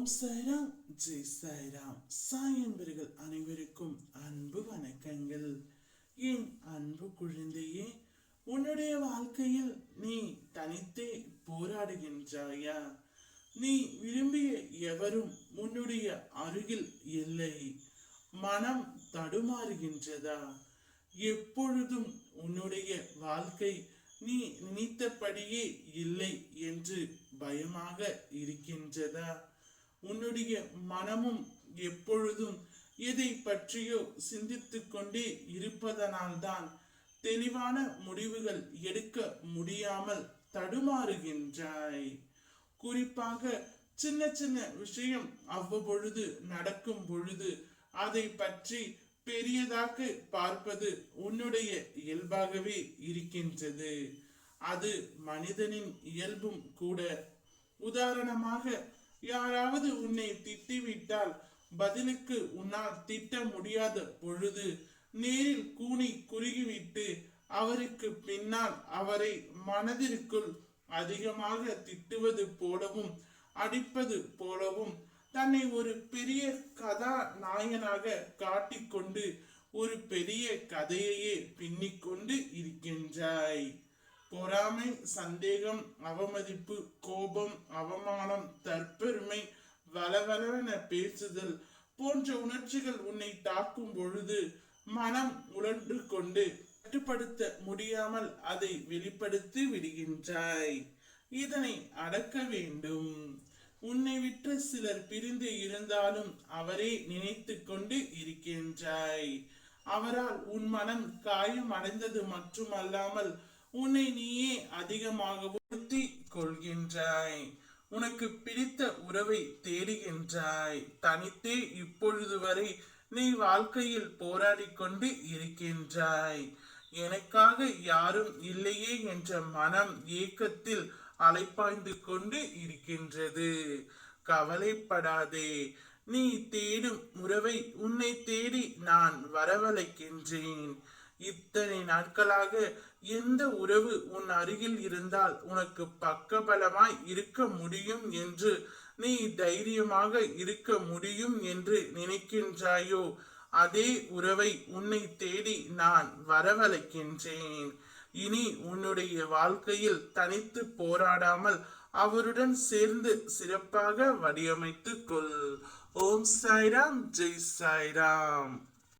ஓம் சாய்ராம், ஜெய் சாய்ராம். சாய் என்பர்கள் அனைவருக்கும் அன்பு வணக்கங்கள். என் அன்பு குழந்தையே, உன்னுடைய வாழ்க்கையில் நீ தனித்தே போராடுகின்றாயா? நீ விரும்பிய எவரும் உன்னுடைய அருகில் இல்லை. மனம் தடுமாறுகின்றதா? எப்பொழுதும் உன்னுடைய வாழ்க்கை நீ நினைத்தபடியே இல்லை என்று பயமாக இருக்கின்றதா? உன்னுடைய மனமும் எப்பொழுதும் எதை பற்றியோ சிந்தித்துக் கொண்டே இருப்பதனால்தான் தெளிவான முடிவுகள் எடுக்க முடியாமல் தடுமாறுகின்றாய். குறிப்பாக சின்ன சின்ன விஷயம் அவ்வப்பொழுது நடக்கும் பொழுது அதை பற்றி பெரியதாக பார்ப்பது உன்னுடைய இயல்பாகவே இருக்கின்றது. அது மனிதனின் இயல்பும் கூட. உதாரணமாக, யாராவது உன்னை திட்டிவிட்டால் பதிலுக்கு உன்னால் திட்ட முடியாத பொழுது நேரில் கூனி குறுகிவிட்டு அவருக்கு பின்னால் அவரை மனதிற்குள் அதிகமாக திட்டுவது போலவும் அடிப்பது போலவும் தன்னை ஒரு பெரிய கதாநாயகனாக காட்டிக்கொண்டு ஒரு பெரிய கதையையே பின்னிக்கொண்டு இருக்கின்றாய். பொறாமை, சந்தேகம், அவமதிப்பு, கோபம், அவமானம், தற்பெருமை, வளவளவென பேசுதல் போன்ற உணர்ச்சிகள் உன்னை தாக்கும் பொழுது மனம் உழன்று கொண்டு கட்டுப்படுத்த முடியாமல் அதை வெளிப்படுத்தி விடுகின்றாய். இதனை அடக்க வேண்டும். உன்னை விட்டு சிலர் பிரிந்து இருந்தாலும் அவரே நினைத்து கொண்டு இருக்கின்றாய். அவரால் உன் மனம் காயம் அடைந்தது மட்டுமல்லாமல் உன்னை நீயே அதிகமாக உறுத்தி கொள்கின்றாய். உனக்கு பிடித்த உறவை தேடுகின்றாய். தனித்தே இப்பொழுது வரை நீ வாழ்க்கையில் போராடி கொண்டு இருக்கின்றாய். எனக்காக யாரும் இல்லையே என்ற மனம் ஏக்கத்தில் அலைப்பாய்ந்து கொண்டு இருக்கின்றது. கவலைப்படாதே. நீ தேடும் உறவை உன்னை தேடி நான் வரவழைக்கின்றேன். இத்தனை நாட்களாக எந்த உறவு உன் அருகில் இருந்தால் உனக்கு பக்கபலமாய் இருக்க முடியும் என்று, நீ தைரியமாக இருக்க முடியும் என்று நினைக்கின்றாயோ, அதே உறவை உன்னை தேடி நான் வரவழைக்கின்றேன். இனி உன்னுடைய வாழ்க்கையில் தனித்து போராடாமல் அவருடன் சேர்ந்து சிறப்பாக வடிவமைத்துக் கொள். ஓம் சாய்ராம், ஜெய் சாய்ராம்.